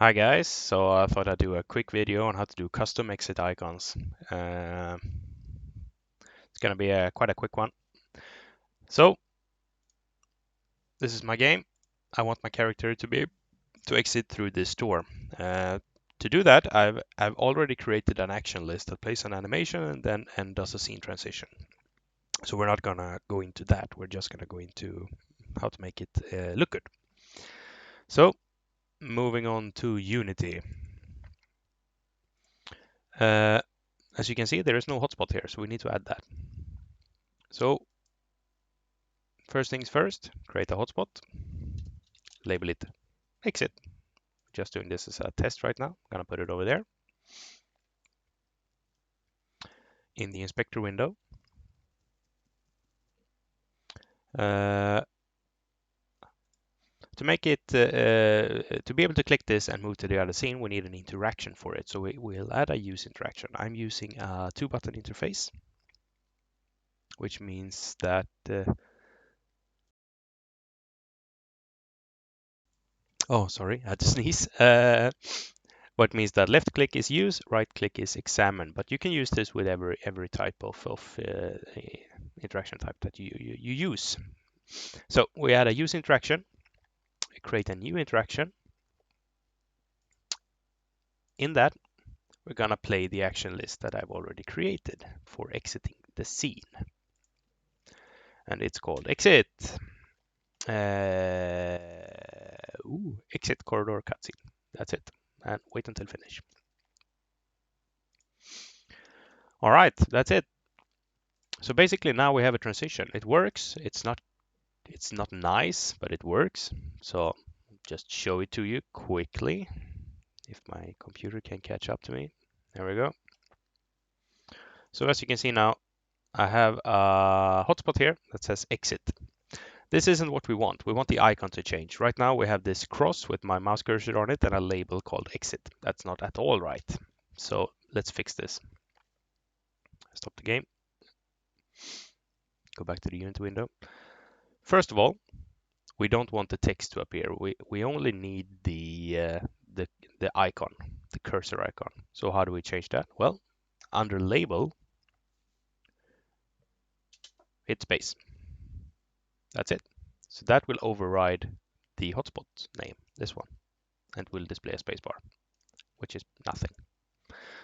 Hi guys, so I thought I'd do a quick video on how to do custom exit icons. It's gonna be quite a quick one. So this is my game. I want my character to be to exit through this door. To do that, I've already created an action list that plays an animation and does a scene transition. So we're not gonna go into that. We're just gonna go into how to make it look good. So moving on to Unity. As you can see, there is no hotspot here, so we need to add that. So first things first, create a hotspot, label it exit. Just doing this as a test right now. I'm gonna put it over there. In the inspector window. To make it, to be able to click this and move to the other scene, we need an interaction for it. So we'll add a use interaction. I'm using a 2-button interface, which means that oh, sorry, I had to sneeze. What means that left click is use, right click is examine. But you can use this with every type of interaction type that you use. So we add a use interaction, create a new interaction. In that, we're gonna play the action list that I've already created for exiting the scene. And it's called exit. Exit corridor cutscene. That's it. And wait until finish. All right, that's it. So basically now we have a transition. It works. It's not nice, but it works. So just show it to you quickly. If my computer can catch up to me. There we go. So as you can see now, I have a hotspot here that says exit. This isn't what we want. We want the icon to change. Right now we have this cross with my mouse cursor on it and a label called exit. That's not at all right. So let's fix this. Stop the game. Go back to the Unity window. First of all, we don't want the text to appear. We only need the icon, the cursor icon. So how do we change that? Well, under label, hit space. That's it. So that will override the hotspot name, this one, and will display a spacebar, which is nothing.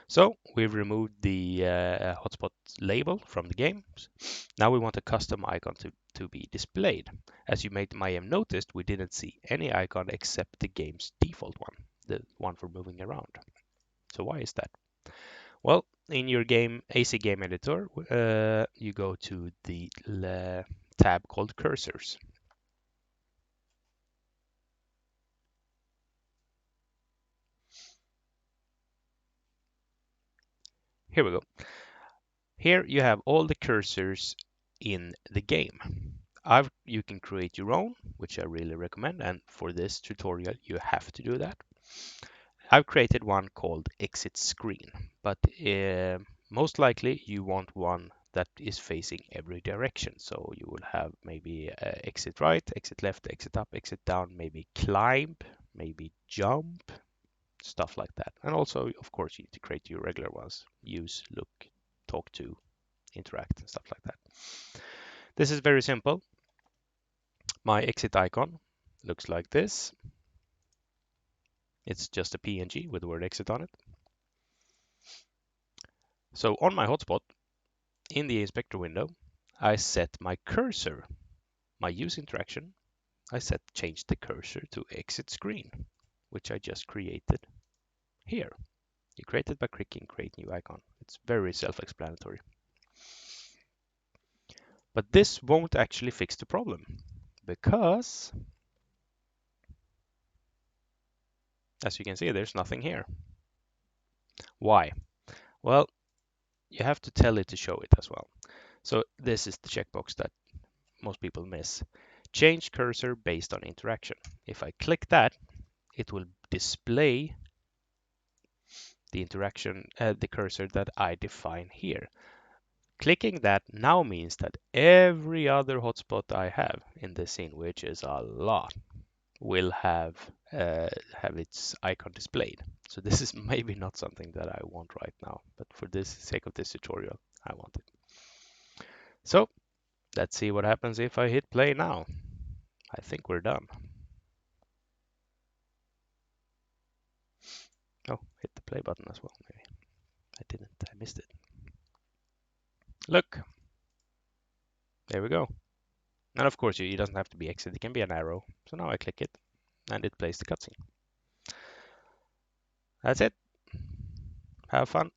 So we've removed the hotspot label from the game. Now we want a custom icon to be displayed. As you may have noticed, we didn't see any icon except the game's default one, the one for moving around. So why is that? Well, in your game AC Game Editor, you go to the tab called Cursors. Here we go. Here you have all the cursors in the game. You can create your own, which I really recommend, and for this tutorial you have to do that. I've created one called Exit Screen, but most likely you want one that is facing every direction. So you will have maybe exit right, exit left, exit up, exit down, maybe climb, maybe jump, stuff like that. And also, of course, you need to create your regular ones. Use, look, talk to, interact, and stuff like that. This is very simple. My exit icon looks like this. It's just a PNG with the word exit on it. So on my hotspot, in the inspector window, I set my cursor, my use interaction. I change the cursor to exit screen, which I just created here. You create it by clicking create new icon. It's very self-explanatory. But this won't actually fix the problem because, as you can see, there's nothing here. Why? Well, you have to tell it to show it as well. So this is the checkbox that most people miss. Change cursor based on interaction. If I click that, it will display the interaction, the cursor that I define here. Clicking that now means that every other hotspot I have in this scene, which is a lot, will have its icon displayed. So this is maybe not something that I want right now, but for the sake of this tutorial, I want it. So let's see what happens if I hit play now. I think we're done. Oh, hit the play button as well, maybe. I didn't, I missed it. Look, there we go. And of course, it doesn't have to be exit, it can be an arrow. So now I click it and it plays the cutscene. That's it. Have fun.